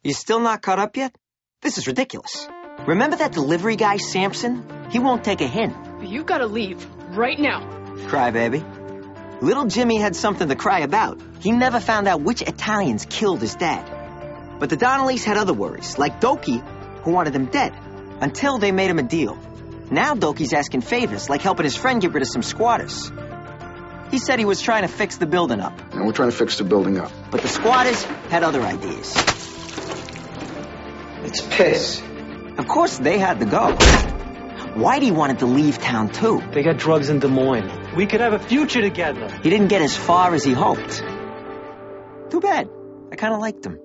You still not caught up yet? This is ridiculous. Remember that delivery guy, Samson? He won't take a hint. You've got to leave right now. Crybaby. Little Jimmy had something to cry about. He never found out which Italians killed his dad. But the Donnellys had other worries, like Doki, who wanted him dead, until they made him a deal. Now Doki's asking favors, like helping his friend get rid of some squatters. He said he was trying to fix the building up. And we're trying to fix the building up. But the squatters had other ideas. It's piss. Of course they had to go. Whitey wanted to leave town too. They got drugs in Des Moines. We could have a future together. He didn't get as far as he hoped. Too bad. I kind of liked him.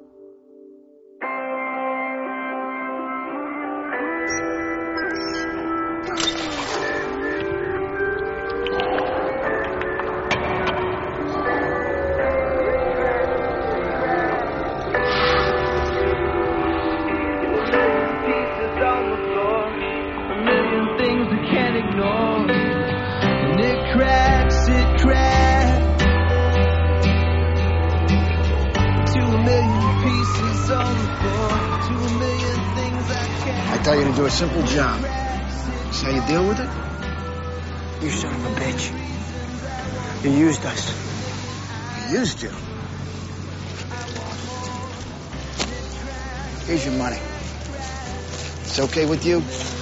I tell you to do a simple job. That's how you deal with it? You son of a bitch. You used us. He used you. Here's your money. It's okay with you?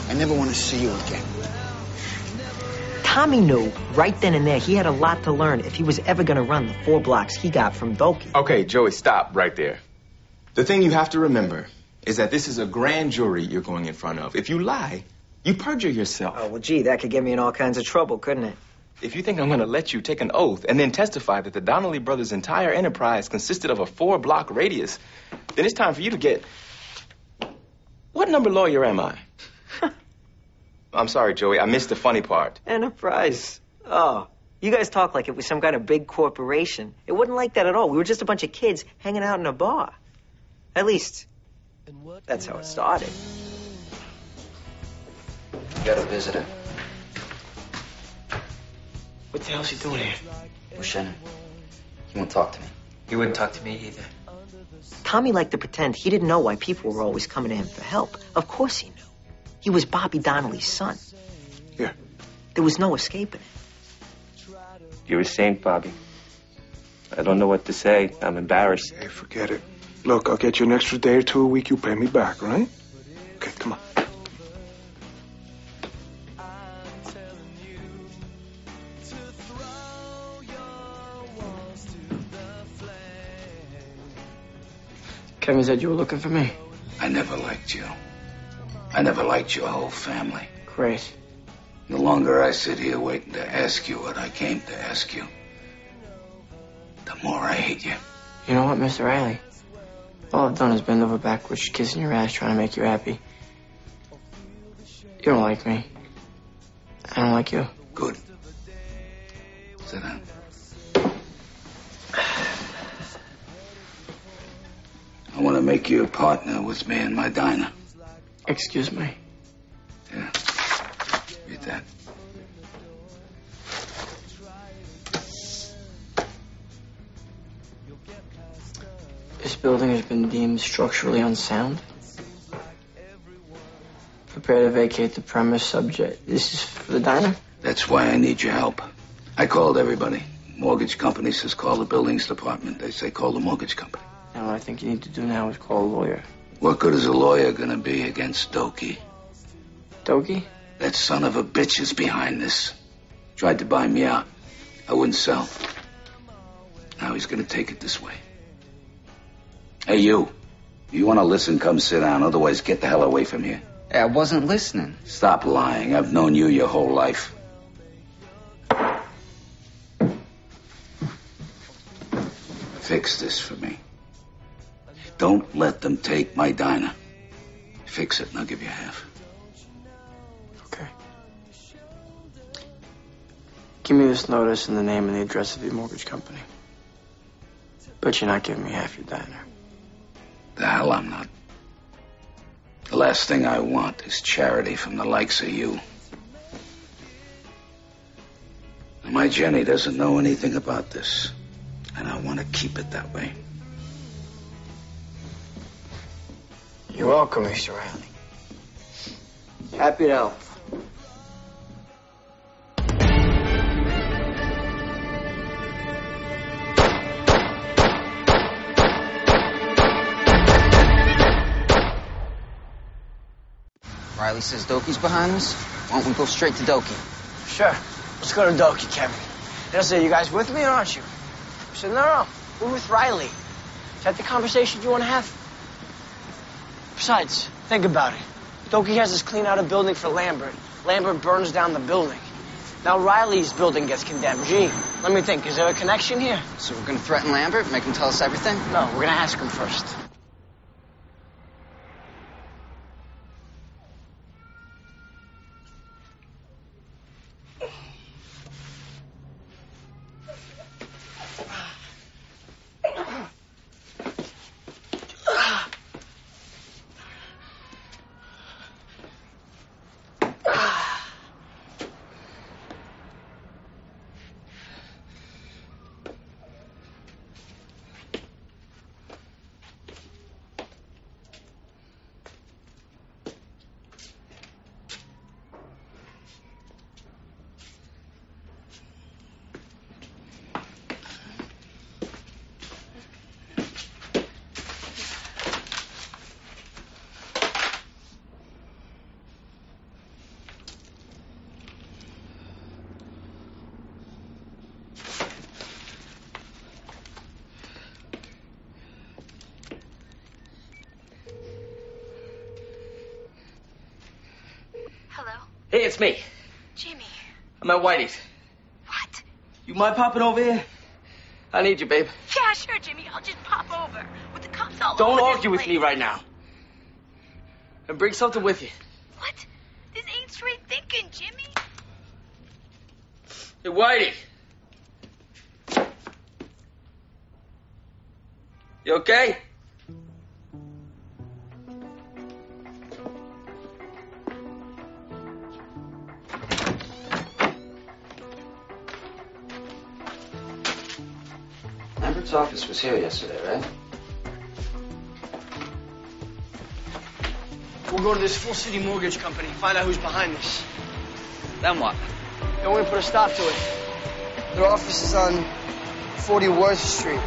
I never want to see you again. Tommy knew right then and there he had a lot to learn if he was ever going to run the 4 blocks he got from Doki. Okay, Joey, stop right there. The thing you have to remember is that this is a grand jury you're going in front of. If you lie, you perjure yourself. Oh, well, gee, that could get me in all kinds of trouble, couldn't it? If you think I'm going to let you take an oath and then testify that the Donnelly brothers' entire enterprise consisted of a 4-block radius, then it's time for you to get... What number lawyer am I? I'm sorry, Joey. I missed the funny part. Enterprise. Oh, you guys talk like it was some kind of big corporation. It wasn't like that at all. We were just a bunch of kids hanging out in a bar. At least, that's how it started. You got a visitor. What the hell's he doing here? Well, Shannon, he won't talk to me. He wouldn't talk to me either. Tommy liked to pretend he didn't know why people were always coming to him for help. Of course he knew. He was Bobby Donnelly's son. Here. There was no escaping it. You're a saint, Bobby. I don't know what to say. I'm embarrassed. Hey, forget it. Look, I'll get you an extra day or 2 a week. You pay me back, all right? Okay, come on. Kevin said you were looking for me. I never liked you. I never liked your whole family. Great. The longer I sit here waiting to ask you what I came to ask you, the more I hate you. You know what, Mr. Riley? All I've done is bend over backwards, kissing your ass, trying to make you happy. You don't like me. I don't like you. Good. Sit down. I want to make you a partner with me in my diner. Excuse me. Yeah. Read that. This building has been deemed structurally unsound. Prepare to vacate the premise subject. This is for the diner? That's why I need your help. I called everybody. Mortgage company says call the buildings department. They say call the mortgage company. Now, what I think you need to do now is call a lawyer. What good is a lawyer gonna be against Doki? Doki? That son of a bitch is behind this. Tried to buy me out. I wouldn't sell. Now he's gonna take it this way. Hey, you. You wanna listen, come sit down. Otherwise, get the hell away from here. I wasn't listening. Stop lying. I've known you your whole life. Fix this for me. Don't let them take my diner. Fix it and I'll give you half. Okay. Give me this notice and the name and the address of your mortgage company. But you're not giving me half your diner. The hell I'm not. The last thing I want is charity from the likes of you. And my Jenny doesn't know anything about this. And I want to keep it that way. You're welcome, Mr. Riley. Happy to help. Riley says Doki's behind us. Why don't we go straight to Doki? Sure. Let's go to Doki, Kevin. They'll say, you guys with me or aren't you? I said, no, we're with Riley. Is that the conversation you want to have? Besides, think about it. Doki has us clean out a building for Lambert. Lambert burns down the building. Now Riley's building gets condemned. Gee, let me think. Is there a connection here? So we're gonna threaten Lambert, make him tell us everything? No, we're gonna ask him first. Hey, it's me. Jimmy. I'm at Whitey's. What? You mind popping over here? I need you, babe. Yeah, sure, Jimmy. I'll just pop over. With the cops all Don't over argue with me right now. And bring something with you. What? This ain't straight thinking, Jimmy. Hey, Whitey. You okay? Lambert's office was here yesterday, right? We'll go to this Full City Mortgage Company, find out who's behind this. Then what? Then we're gonna put a stop to it. Their office is on 40 Worth Street.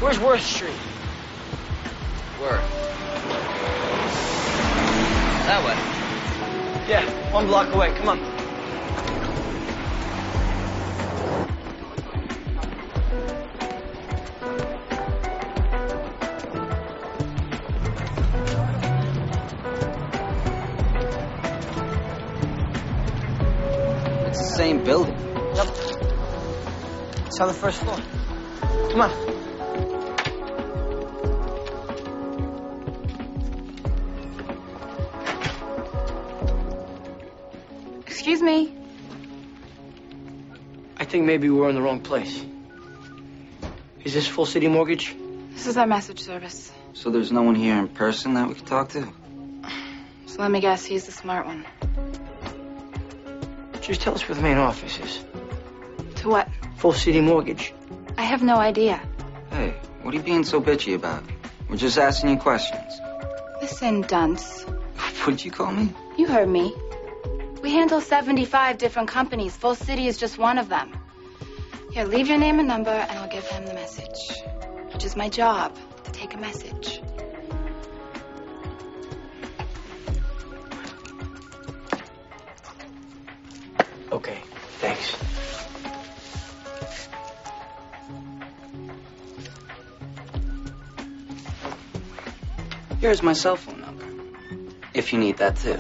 Where's Worth Street? Worth. That way. Yeah, 1 block away. Come on. It's the same building. Yep. It's on the first floor. Come on. Excuse me. I think maybe we're in the wrong place. Is this Full City Mortgage? This is our message service. So there's no one here in person that we could talk to? So let me guess, he's the smart one. Just tell us where the main office is. To what? Full City Mortgage. I have no idea. Hey, what are you being so bitchy about? We're just asking you questions. Listen, dunce. What did you call me? You heard me. We handle 75 different companies. Full City is just one of them. Here, leave your name and number, and I'll give him the message. Which is my job, to take a message. Okay, thanks. Here's my cell phone number. If you need that too.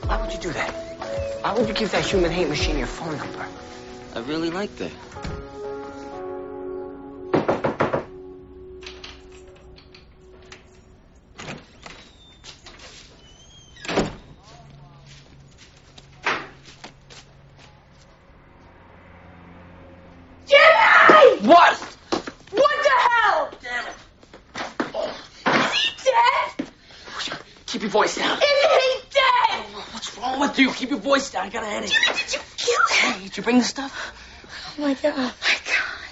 Why would you do that? Why would you give that human hate machine your phone number? I really liked it. What? What the hell? Damn it. Is he dead? Keep your voice down. Is he dead? What's wrong with you? Keep your voice down. I got a headache. Jimmy, did you kill him? Hey, did you bring the stuff? Oh, my God. Oh, my God.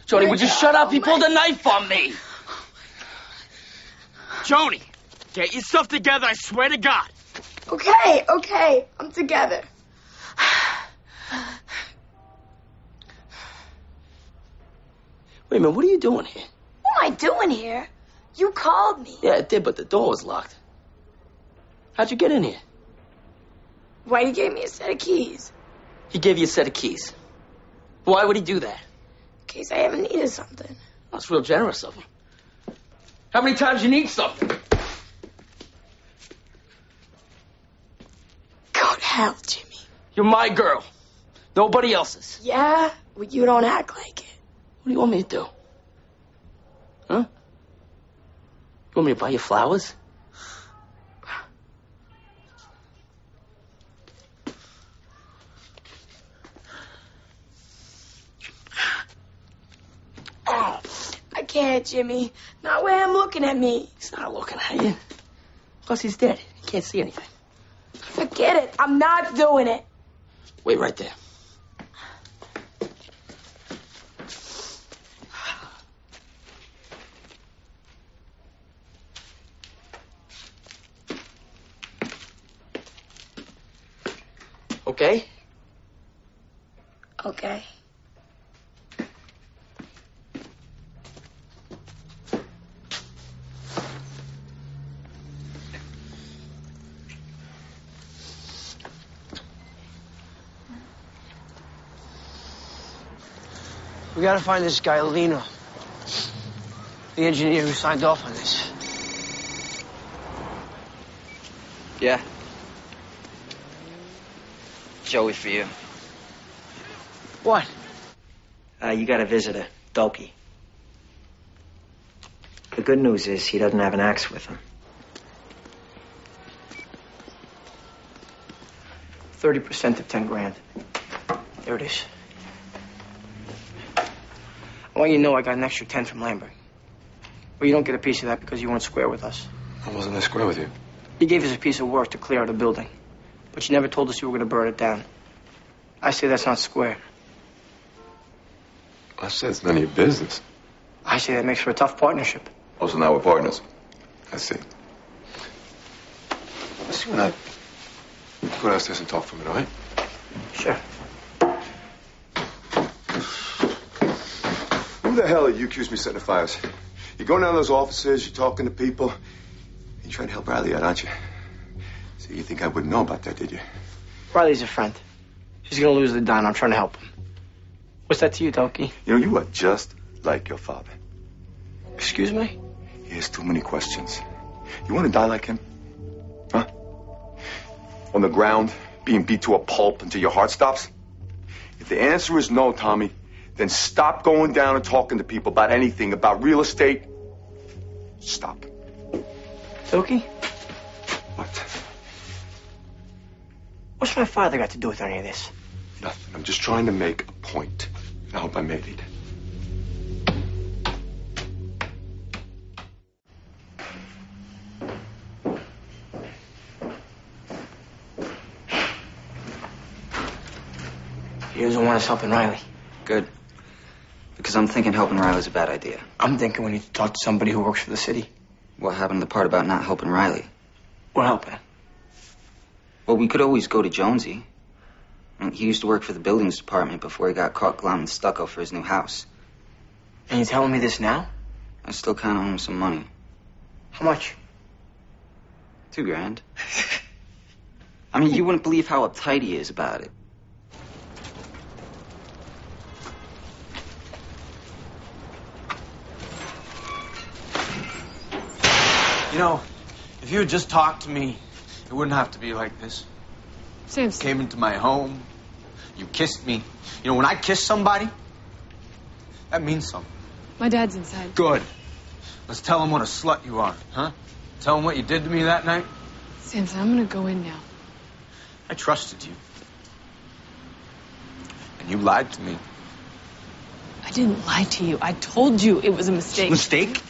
Joni, would you shut up? He pulled a knife on me. Joni, get yourself together, I swear to God. Okay, I'm together. Wait a minute, what are you doing here? What am I doing here? You called me. Yeah, it did, but the door was locked. How'd you get in here? Whitey gave me a set of keys. He gave you a set of keys. Why would he do that? In case I ever needed something. That's real generous of him. How many times you need something? Go to hell, Jimmy. You're my girl. Nobody else's. Yeah? Well, you don't act like it. What do you want me to do? Huh? You want me to buy you flowers? I can't, Jimmy. Not when I'm looking at me. He's not looking at you. Plus, he's dead. He can't see anything. Forget it. I'm not doing it. Wait right there. Okay? Okay. We gotta find this guy, Lino. The engineer who signed off on this. Yeah. Joey for you. What? You got a visitor, Doki. The good news is he doesn't have an axe with him. 30% of 10 grand. There it is. I want you to know I got an extra 10 from Lambert. Well, you don't get a piece of that because you weren't square with us. I wasn't square with you. You gave us a piece of work to clear out a building, but you never told us you were going to burn it down. I say that's not square. I said it's none of your business. I say that makes for a tough partnership. Also, now we're partners. I see. Let's see when I go downstairs and talk for a minute, all right? Sure. Who the hell are you accused me of setting the fires? You're going down to those offices, you're talking to people. You're trying to help Riley out, aren't you? So you think I wouldn't know about that, did you? Riley's a friend. She's going to lose the dime. I'm trying to help him. What's that to you, Doki? You know, you are just like your father. Excuse me? He has too many questions. You want to die like him? Huh? On the ground, being beat to a pulp until your heart stops? If the answer is no, Tommy, then stop going down and talking to people about anything, about real estate. Stop. Doki? What? What's my father got to do with any of this? Nothing. I'm just trying to make a point. I hope I made it. He doesn't want us helping Riley. Good. Because I'm thinking helping Riley's a bad idea. I'm thinking we need to talk to somebody who works for the city. What happened to the part about not helping Riley? We're helping him. Well, we could always go to Jonesy. He used to work for the buildings department before he got caught glomming stucco for his new house. And you're telling me this now? I still kind of owe him some money. How much? $2,000. I mean, you wouldn't believe how uptight he is about it. You know, if you had just talked to me, it wouldn't have to be like this. Samson. Came into my home. You kissed me. You know, when I kiss somebody, that means something. My dad's inside. Good. Let's tell him what a slut you are, huh? Tell him what you did to me that night. Samson, I'm gonna go in now. I trusted you. And you lied to me. I didn't lie to you. I told you it was a mistake. Mistake?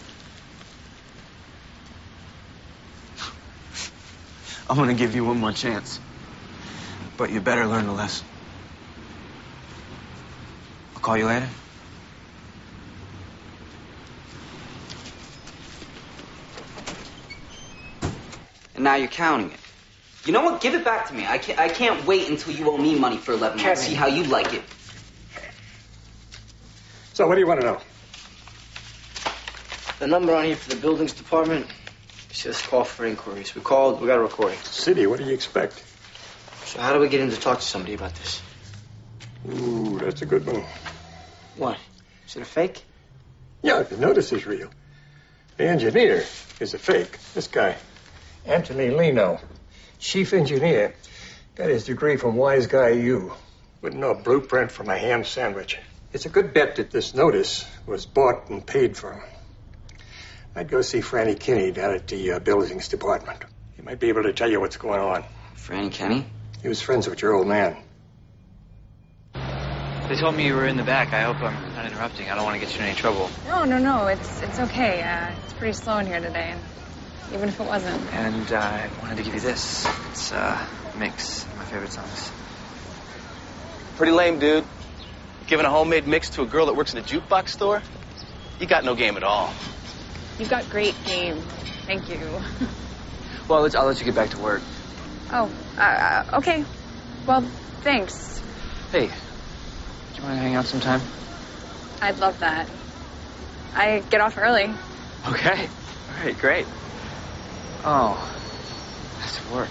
I'm gonna give you one more chance. But you better learn the lesson. I'll call you later. And now you're counting it. You know what? Give it back to me. I can't wait until you owe me money for 11 months. See how you like it. So what do you want to know? The number on here for the buildings department says call for inquiries. We called, we got a recording. City, what do you expect? So how do we get in to talk to somebody about this? Ooh, that's a good one. What? Is it a fake? Yeah, the notice is real. The engineer is a fake. This guy, Anthony Leno, chief engineer, got his degree from Wise Guy U. Wouldn't know a blueprint from a ham sandwich. It's a good bet that this notice was bought and paid for. I'd go see Franny Kinney down at the buildings department. He might be able to tell you what's going on. Franny Kenny? He was friends with your old man. They told me you were in the back. I hope I'm not interrupting. I don't want to get you in any trouble. No. It's okay. It's pretty slow in here today, and even if it wasn't. And I wanted to give you this. It's Mix, my favorite songs. Pretty lame, dude. Giving a homemade mix to a girl that works in a jukebox store? You got no game at all. You've got great game. Thank you. Well, I'll let you get back to work. Oh, okay. Well, thanks. Hey, do you want to hang out sometime? I'd love that. I get off early. Okay. All right, great. Oh, that's work.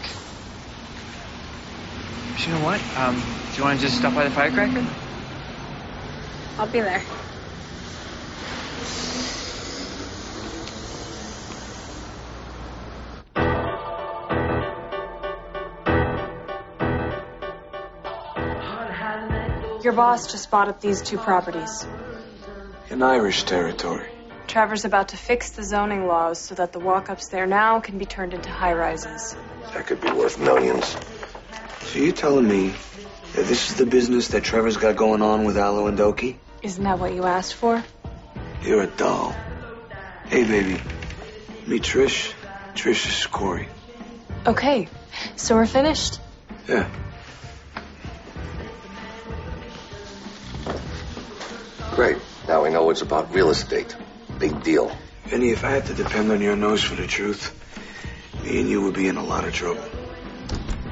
But you know what? Do you want to just stop by the firecracker? I'll be there. Your boss just bought up these 2 properties. In Irish territory. Trevor's about to fix the zoning laws so that the walk-ups there now can be turned into high-rises. That could be worth millions. So you're telling me that this is the business that Trevor's got going on with Aloe and Doki? Isn't that what you asked for? You're a doll. Hey, baby. Meet Trish. Trish is Corey. Okay, so we're finished? Yeah. Great. Now we know it's about real estate. Big deal. Vinny, if I had to depend on your nose for the truth, me and you would be in a lot of trouble.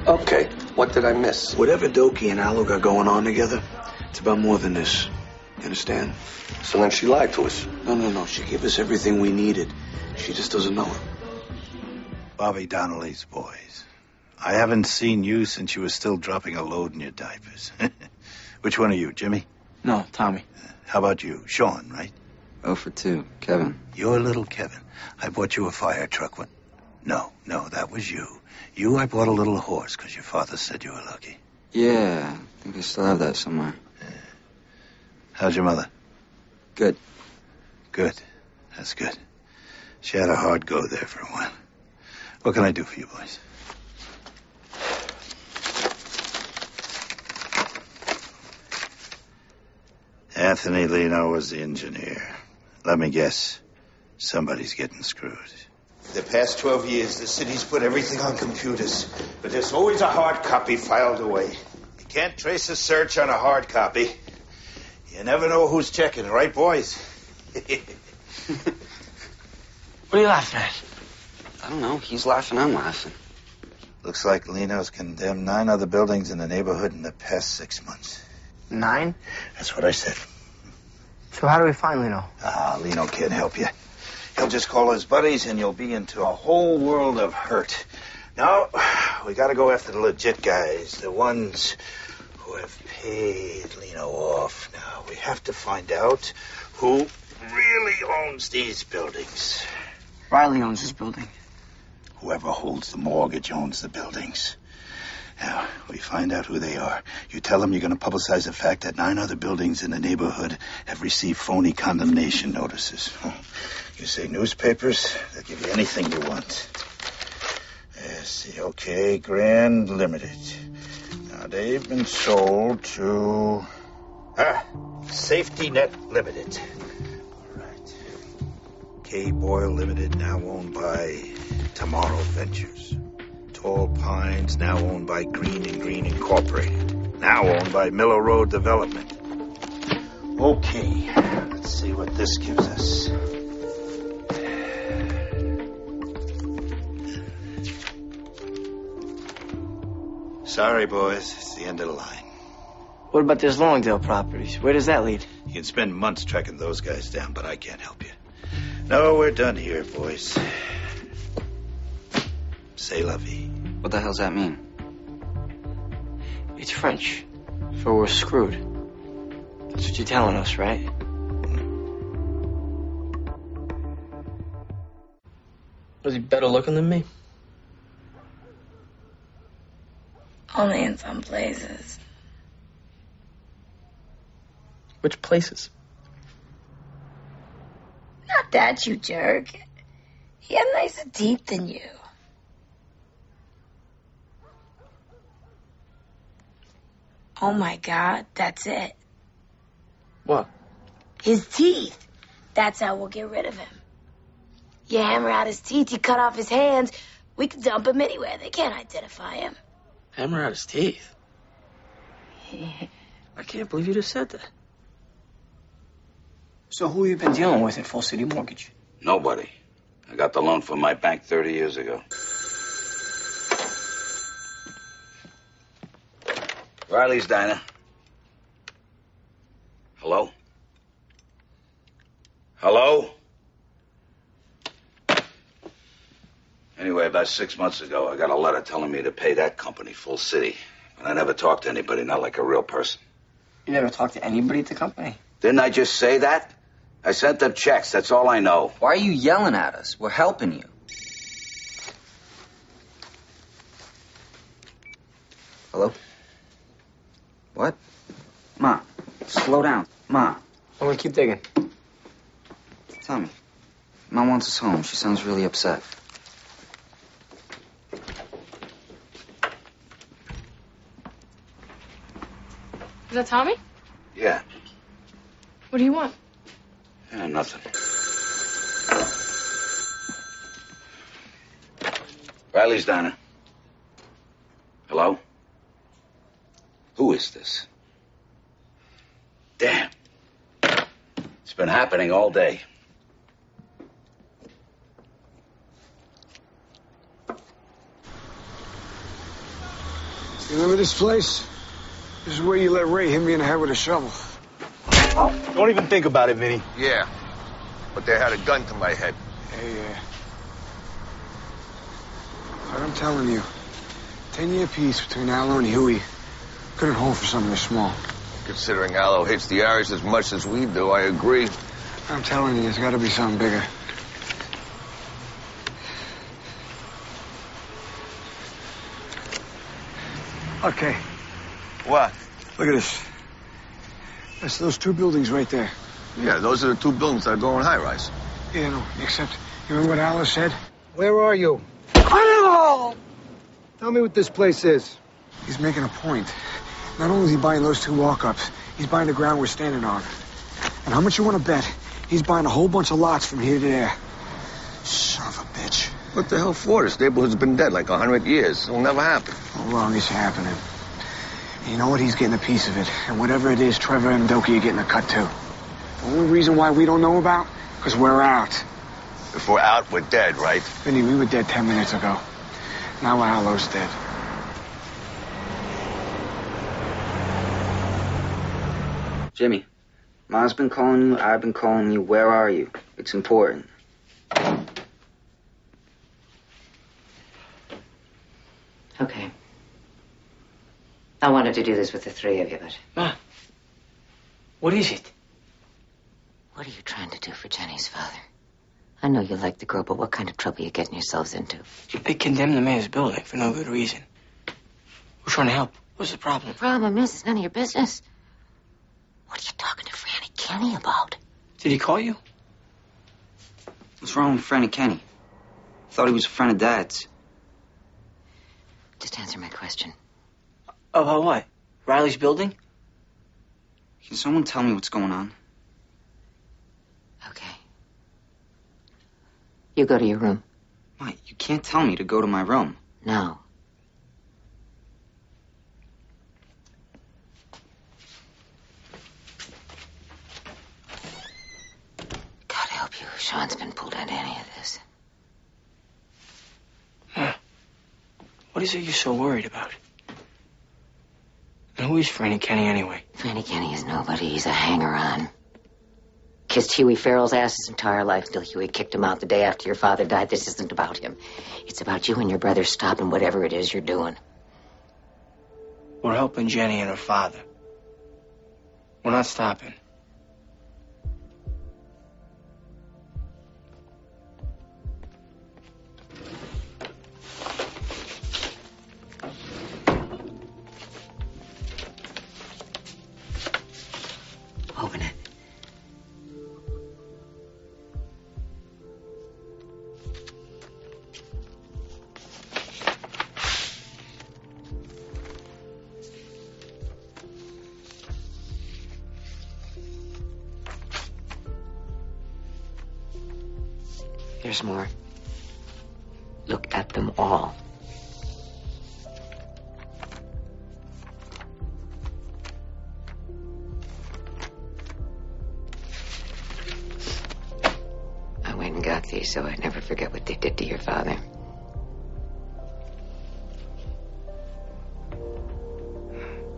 Okay. What did I miss? Whatever Doki and Aloe got going on together, it's about more than this. You understand? So then she lied to us. No. She gave us everything we needed. She just doesn't know it. Bobby Donnellys, boys. I haven't seen you since you were still dropping a load in your diapers. Which one are you, Jimmy? No, Tommy. How about you? Sean, right? 0 for 2. Kevin. You're little Kevin. I bought you a fire truck. What? No, that was you. You, I bought a little horse because your father said you were lucky. Yeah, I think I still have that somewhere. How's your mother? Good. Good. That's good. She had a hard go there for a while. What can I do for you, boys? Anthony Leno was the engineer. Let me guess. Somebody's getting screwed. The past 12 years, the city's put everything on computers, but there's always a hard copy filed away. You can't trace a search on a hard copy. You never know who's checking, right, boys? What are you laughing at? I don't know. He's laughing, I'm laughing. Looks like Leno's condemned 9 other buildings in the neighborhood in the past 6 months. 9? That's what I said. So how do we find Leno? Leno can't help you. He'll just call his buddies and you'll be into a whole world of hurt. Now, we gotta go after the legit guys, the ones who have paid Leno off. Now, we have to find out who really owns these buildings. Riley owns this building. Whoever holds the mortgage owns the buildings. Now, we find out who they are. You tell them you're going to publicize the fact that 9 other buildings in the neighborhood have received phony condemnation notices. You say newspapers, they'll give you anything you want. Yes, okay, Grand Limited. Now, they've been sold to... Safety Net Limited. All right. K. Boyle Limited, now owned by Tomorrow Ventures. Tall Pines, now owned by Green and Green Incorporated. Now owned by Miller Road Development. Okay, let's see what this gives us. Sorry, boys. It's the end of the line. What about this Longdale Properties? Where does that lead? You can spend months tracking those guys down, but I can't help you. No, we're done here, boys. C'est la vie. What the hell's that mean? It's French. For we're screwed. That's what you're telling us, right? Was he better looking than me? Only in some places. Which places? Not that, you jerk. He had nicer teeth than you. Oh my God, that's it. What? His teeth. That's how we'll get rid of him. You hammer out his teeth, you cut off his hands, we can dump him anywhere. They can't identify him. Hammer out his teeth? I can't believe you just said that. So who you been dealing with at Full City Mortgage? Nobody. I got the loan from my bank 30 years ago. Riley's Diner. Hello? Hello? Anyway, about 6 months ago, I got a letter telling me to pay that company, Full City. But I never talked to anybody, not like a real person. You never talked to anybody at the company? Didn't I just say that? I sent them checks, that's all I know. Why are you yelling at us? We're helping you. Hello? What? Ma, slow down. Ma. I'm gonna keep digging. Tell me. Mom wants us home. She sounds really upset. Is that Tommy? Yeah. What do you want? Yeah, nothing. Riley's Diner. Hello? Who is this? Damn. It's been happening all day. You remember this place? This is where you let Ray hit me in the head with a shovel. Don't even think about it, Vinny. Yeah, but they had a gun to my head. Yeah. But I'm telling you, 10-year peace between Allo and Huey couldn't hold for something this small. Considering Allo hates the Irish as much as we do, I agree. I'm telling you, there's got to be something bigger. Okay. What? Look at this. That's those two buildings right there. Yeah, those are the two buildings that are going high-rise. Yeah, no, except, you remember what Alice said? Where are you? Oh! Tell me what this place is. He's making a point. Not only is he buying those two walk-ups, he's buying the ground we're standing on. And how much you want to bet he's buying a whole bunch of lots from here to there? Son of a bitch. What the hell for? This neighborhood's been dead like 100 years. It'll never happen. All wrong is happening. And you know what? He's getting a piece of it. And whatever it is, Trevor and Doki are getting a cut too. The only reason why we don't know about? Because we're out. If we're out, we're dead, right? Vinny, we were dead 10 minutes ago. Now Allo's dead. Jimmy, Ma's been calling you, I've been calling you. Where are you? It's important. Okay. I wanted to do this with the three of you, but... Ma, what is it? What are you trying to do for Jenny's father? I know you like the girl, but what kind of trouble are you getting yourselves into? They condemned the mayor's building for no good reason. We're trying to help. What's the problem? The problem is, it's none of your business. What are you talking to Franny Kenny about? Did he call you? What's wrong with Franny Kenny? Thought he was a friend of Dad's. Just answer my question. About what? Riley's building? Can someone tell me what's going on? Okay. You go to your room. Mike, you can't tell me to go to my room. No. God help you, Sean's been pulled into any of this. Huh. What is it you're so worried about? Who is Franny Kenny anyway? Franny Kenny is nobody. He's a hanger-on. Kissed Huey Farrell's ass his entire life till Huey kicked him out the day after your father died. This isn't about him. It's about you and your brother stopping whatever it is you're doing. We're helping Jenny and her father. We're not stopping. Open it. There's more. Look at them all. I went and got these so I'd never forget what they did to your father.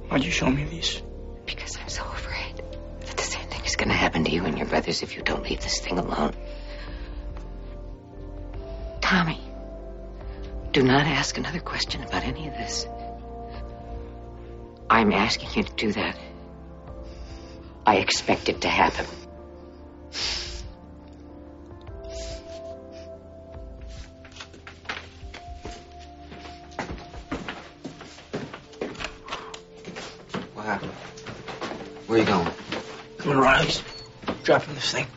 Why'd you show me these? Because I'm so afraid that the same thing is going to happen to you and your brothers if you don't leave this thing alone. Tommy, do not ask another question about any of this. I'm asking you to do that. I expect it to happen. What happened? Where are you going? I'm in Riley's. Dropping this thing.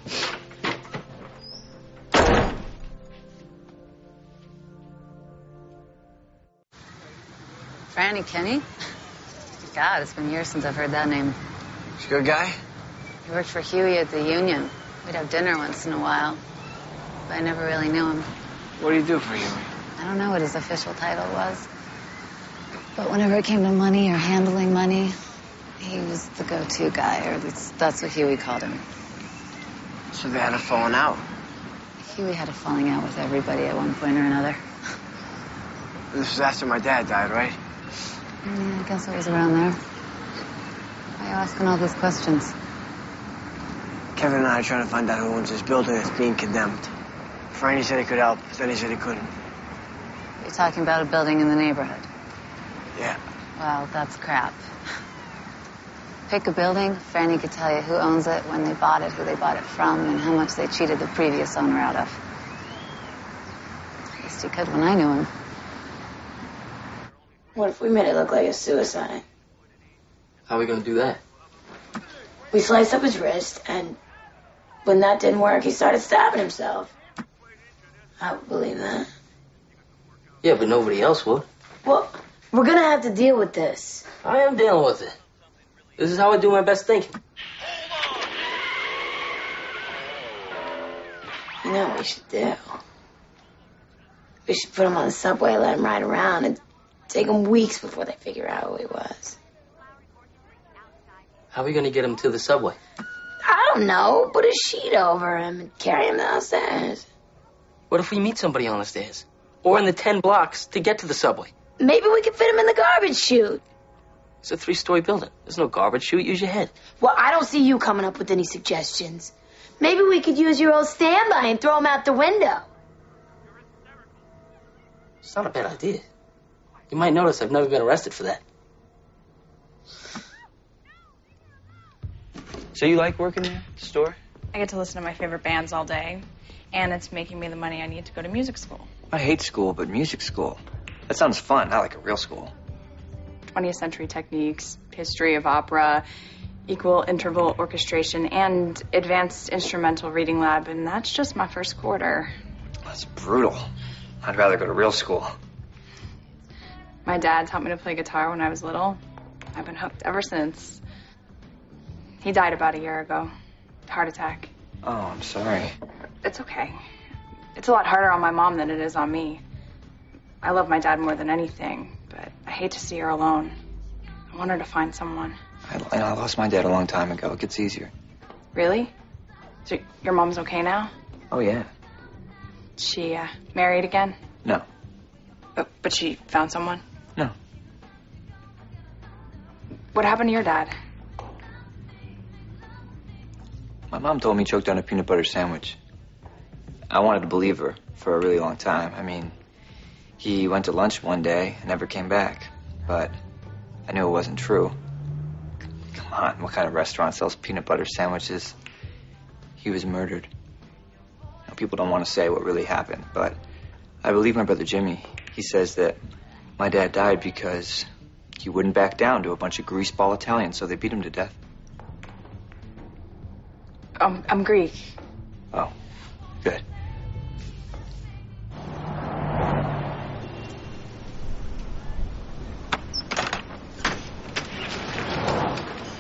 Franny Kenny? God, it's been years since I've heard that name. He's a good guy? He worked for Huey at the Union. We'd have dinner once in a while. But I never really knew him. What do you do for Huey? I don't know what his official title was. But whenever it came to money or handling money, he was the go-to guy, or at least that's what Huey called him. So they had a falling out. Huey had a falling out with everybody at one point or another. This was after my dad died, right? Yeah, I guess it was around there. Why are you asking all these questions? Kevin and I are trying to find out who owns this building that's being condemned. Franny said he could help, but then he said he couldn't. You're talking about a building in the neighborhood. Yeah. Well, that's crap. Pick a building, Franny could tell you who owns it, when they bought it, who they bought it from, and how much they cheated the previous owner out of. At least he could when I knew him. What if we made it look like a suicide? How are we gonna do that? We sliced up his wrist, and when that didn't work, he started stabbing himself. I would believe that. Yeah, but nobody else would. Well, we're gonna have to deal with this. I am dealing with it. This is how I do my best thinking. You know what we should do? We should put him on the subway, let him ride around, and take him weeks before they figure out who he was. How are we gonna get him to the subway? I don't know. Put a sheet over him and carry him downstairs. What if we meet somebody on the stairs? Or in the 10 blocks to get to the subway? Maybe we could fit him in the garbage chute. It's a 3-story building. There's no garbage chute. Use your head. Well, I don't see you coming up with any suggestions. Maybe we could use your old standby and throw him out the window. It's not a bad idea. You might notice I've never been arrested for that. So you like working there at the store? I get to listen to my favorite bands all day, and it's making me the money I need to go to music school. I hate school, but music school. That sounds fun, not like a real school. 20th century techniques, history of opera, equal interval orchestration, and advanced instrumental reading lab, and that's just my first quarter. That's brutal. I'd rather go to real school. My dad taught me to play guitar when I was little. I've been hooked ever since. He died about a year ago. Heart attack. Oh, I'm sorry. It's okay. It's a lot harder on my mom than it is on me. I love my dad more than anything, but I hate to see her alone. I want her to find someone. I lost my dad a long time ago. It gets easier. Really? So your mom's okay now? Oh, yeah. She married again? No. But she found someone? No. What happened to your dad? My mom told me he choked on a peanut butter sandwich. I wanted to believe her for a really long time. I mean, he went to lunch one day and never came back. But I knew it wasn't true. Come on, what kind of restaurant sells peanut butter sandwiches? He was murdered. Now, people don't want to say what really happened, but I believe my brother Jimmy. He says that my dad died because he wouldn't back down to a bunch of greaseball Italians, so they beat him to death. I'm Greek. Oh, good.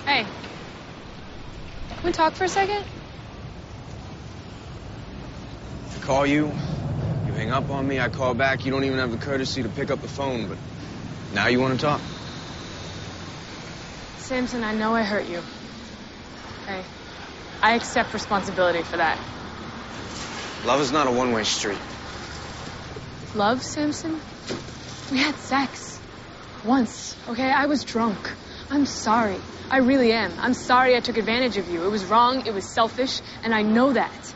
Hey. Can we talk for a second? I call you, you hang up on me, I call back, you don't even have the courtesy to pick up the phone, but now you want to talk. Samson, I know I hurt you. Okay? I accept responsibility for that. Love is not a one-way street. Love, Samson? We had sex. Once, okay? I was drunk. I'm sorry. I really am. I'm sorry I took advantage of you. It was wrong, it was selfish, and I know that.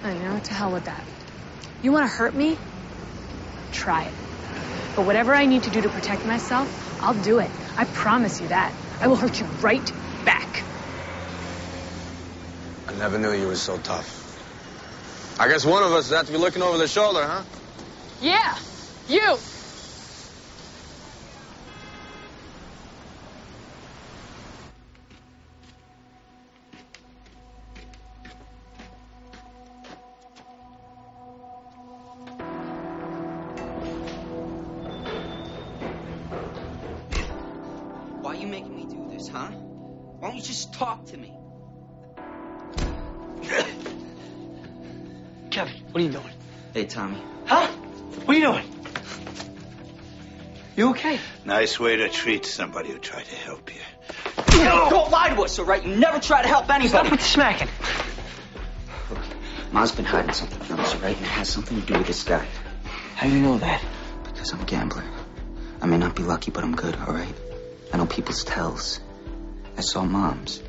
I know, to hell with that. You want to hurt me? Try it. But whatever I need to do to protect myself, I'll do it. I promise you that. I will hurt you right back. I never knew you were so tough. I guess one of us has to be looking over the shoulder, huh? Yeah, you. Why are you making me do this, huh? Why don't you just talk to me? Kevin, what are you doing? Hey, Tommy. Huh? What are you doing? You okay? Nice way to treat somebody who tried to help you. Don't lie to us, all right? You never try to help anybody. Stop with the smacking. Look, Ma's been hiding something from us, all right? And it has something to do with this guy. How do you know that? Because I'm a gambler. I may not be lucky, but I'm good, all right? I know people's tells. I saw Mom's.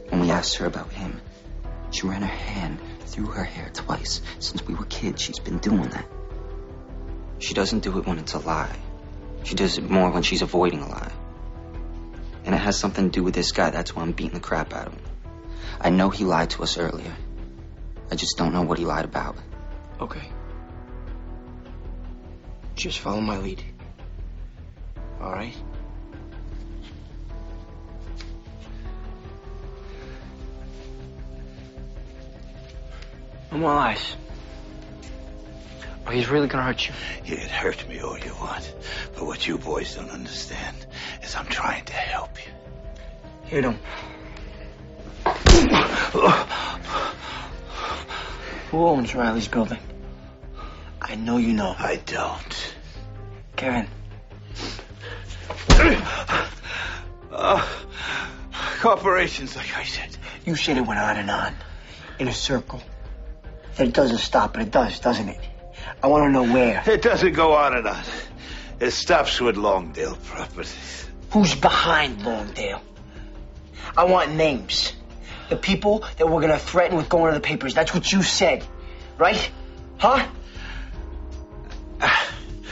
When we asked her about him, she ran her hand through her hair twice. Since we were kids, she's been doing that. She doesn't do it when it's a lie. She does it more when she's avoiding a lie. And it has something to do with this guy. That's why I'm beating the crap out of him. I know he lied to us earlier. I just don't know what he lied about. Okay. Just follow my lead. All right? No more lies. Or he's really gonna hurt you. You can hurt me all you want. But what you boys don't understand is I'm trying to help you. Hit him. Who owns Riley's building? I know you know. I don't. Kevin. Corporations, like I said. You said it went on and on. In a circle. That it doesn't stop, but it does, doesn't it? I want to know where. It doesn't go on and on. It stops with Longdale Properties. Who's behind Longdale? I want names. The people that we're going to threaten with going to the papers. That's what you said. Right? Huh?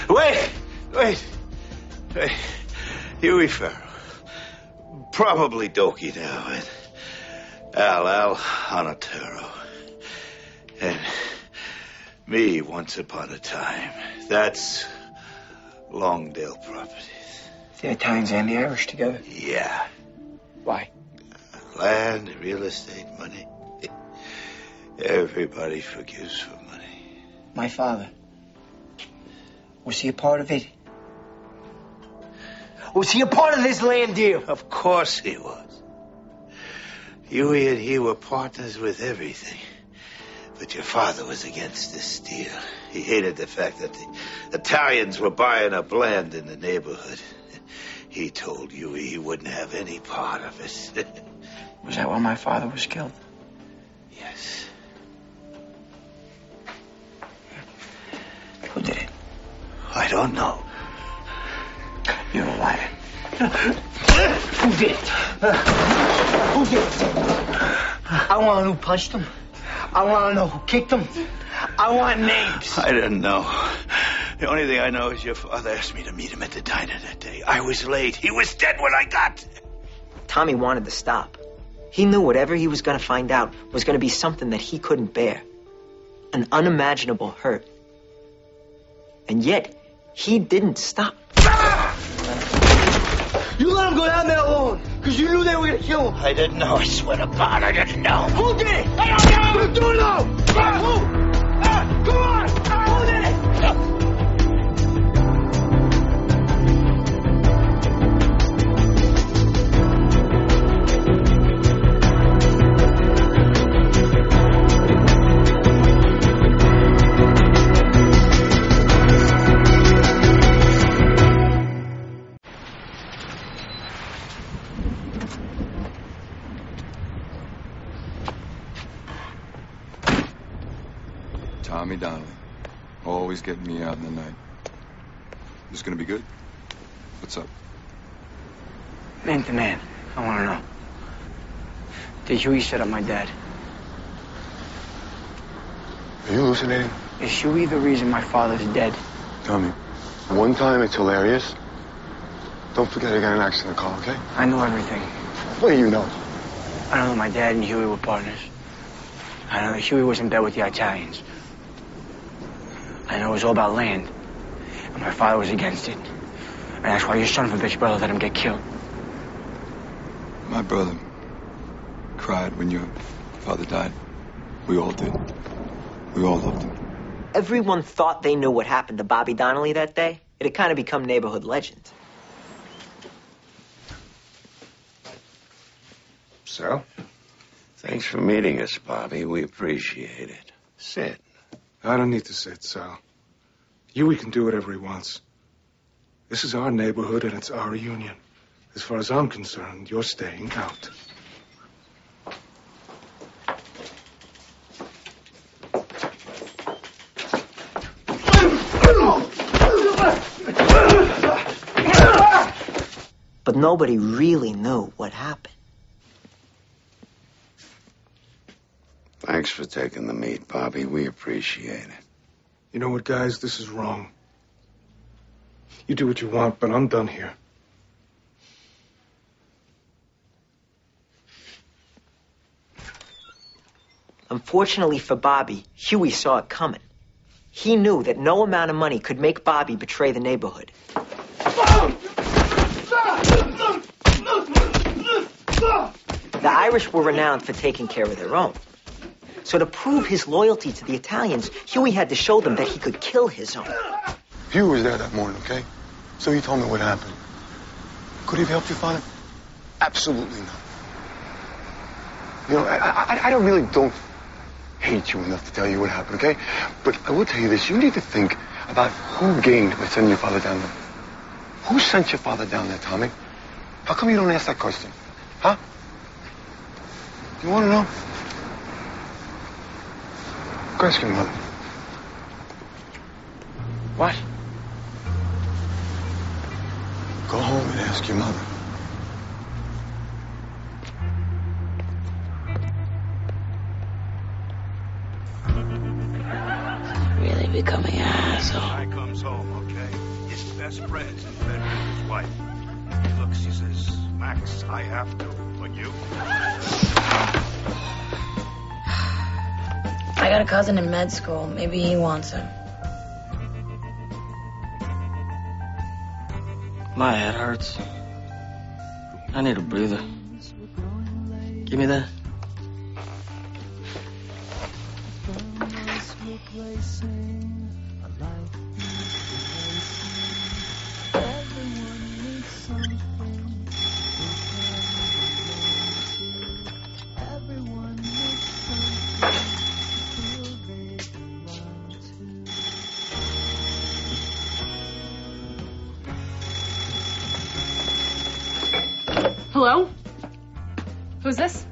Wait. Huey Farrell. Probably Dokie now. And Al Onotero. And me once upon a time. That's Longdale Properties. The Italians and the Irish together? Yeah. Why? Land, real estate, money. Everybody forgives for money. My father. Was he a part of it? Was he a part of this land deal? Of course he was. Huey and he were partners with everything. But your father was against this deal. He hated the fact that the Italians were buying up land in the neighborhood. He told Huey he wouldn't have any part of it. Was that why my father was killed? Yes. don't know. You're a liar. Who did it? Who did it? I want to know who punched him. I want to know who kicked him. I want names. I don't know. The only thing I know is your father asked me to meet him at the diner that day. I was late. He was dead when I got. Tommy wanted to stop. He knew whatever he was going to find out was going to be something that he couldn't bear. An unimaginable hurt. And yet, he didn't stop. You let him go down there alone, because you knew they were going to kill him. I didn't know. I swear to God, I didn't know. Who did it? I don't know. You do know. Who? Come on. Who did it? Tommy Donnelly. Always getting me out in the night. This gonna be good? What's up? Man to man, I want to know. Did Huey set up my dad? Are you hallucinating? Is Huey the reason my father's dead? Tommy, one time it's hilarious. Don't forget I got an accident call, okay? I know everything. What do you know? I know that my dad and Huey were partners. I know that Huey was in bed with the Italians. I know it was all about land. And my father was against it. And that's why your son of a bitch brother let him get killed. My brother cried when your father died. We all did. We all loved him. Everyone thought they knew what happened to Bobby Donnelly that day. It had kind of become neighborhood legend. So, thanks for meeting us, Bobby. We appreciate it. Sit. I don't need to sit, Sal. Huey can do whatever he wants. This is our neighborhood and it's our union. As far as I'm concerned, you're staying out. But nobody really knew what happened. Thanks for taking the meat, Bobby. We appreciate it. You know what, guys? This is wrong. You do what you want, but I'm done here. Unfortunately for Bobby, Huey saw it coming. He knew that no amount of money could make Bobby betray the neighborhood. The Irish were renowned for taking care of their own. So to prove his loyalty to the Italians, Huey had to show them that he could kill his own. Huey was there that morning, okay? So he told me what happened. Could he have helped your father? Absolutely not. You know, I really don't hate you enough to tell you what happened, okay? But I will tell you this. You need to think about who gained by sending your father down there. Who sent your father down there, Tommy? How come you don't ask that question? Huh? You want to know? Go ask your mother. What? Go home and ask your mother. Really becoming an asshole. Guy comes home, okay? His best friend's in bed with his wife. He looks, he says, Max, I have to, but you? I got a cousin in med school. Maybe he wants him. My head hurts. I need a breather. Give me that. Hello? Who's this?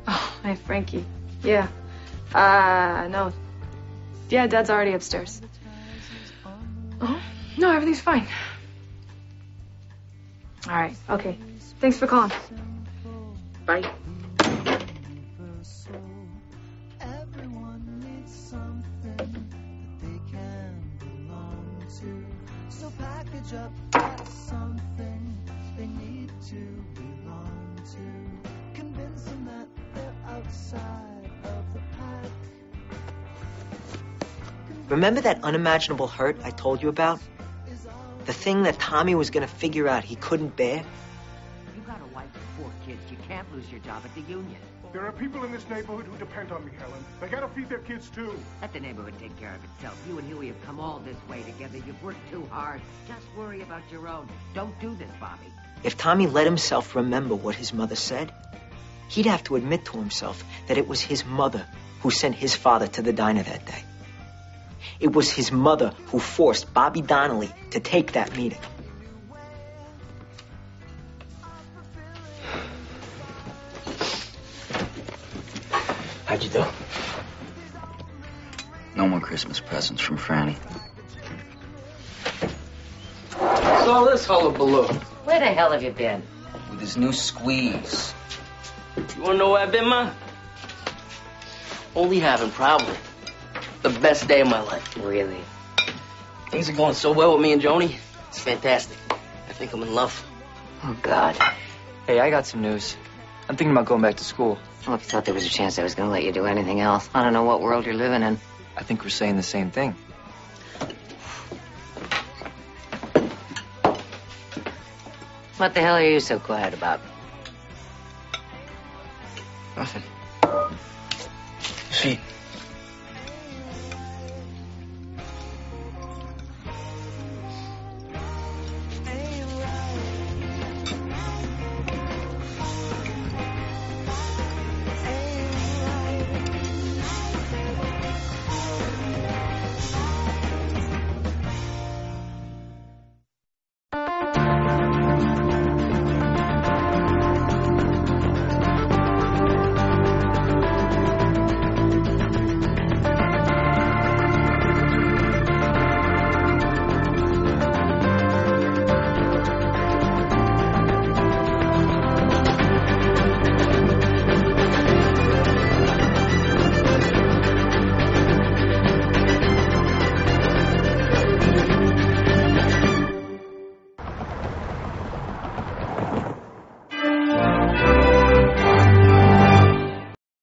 Oh, hi, Frankie. Yeah. No. Yeah, Dad's already upstairs. Oh, no, everything's fine. All right, okay. Thanks for calling. Bye. So package up that something they need to belong to. Convince them that they're outside of the pack. Remember that unimaginable hurt I told you about? The thing that Tommy was going to figure out he couldn't bear? You got a wife and 4 kids. You can't lose your job at the union. There are people in this neighborhood who depend on me, Helen. They gotta feed their kids, too. Let the neighborhood take care of itself. You and Huey have come all this way together. You've worked too hard. Just worry about your own. Don't do this, Bobby. If Tommy let himself remember what his mother said, he'd have to admit to himself that it was his mother who sent his father to the diner that day. It was his mother who forced Bobby Donnelly to take that meeting. How'd you do? No more Christmas presents from Franny. What's all this hullabaloo? Where the hell have you been? With his new squeeze. You wanna know where I've been, Ma? Only having probably the best day of my life. Really? Things are going so well with me and Joni. It's fantastic. I think I'm in love. Oh, God. Hey, I got some news. I'm thinking about going back to school. Well, if you thought there was a chance I was going to let you do anything else, I don't know what world you're living in. I think we're saying the same thing. What the hell are you so quiet about? Nothing.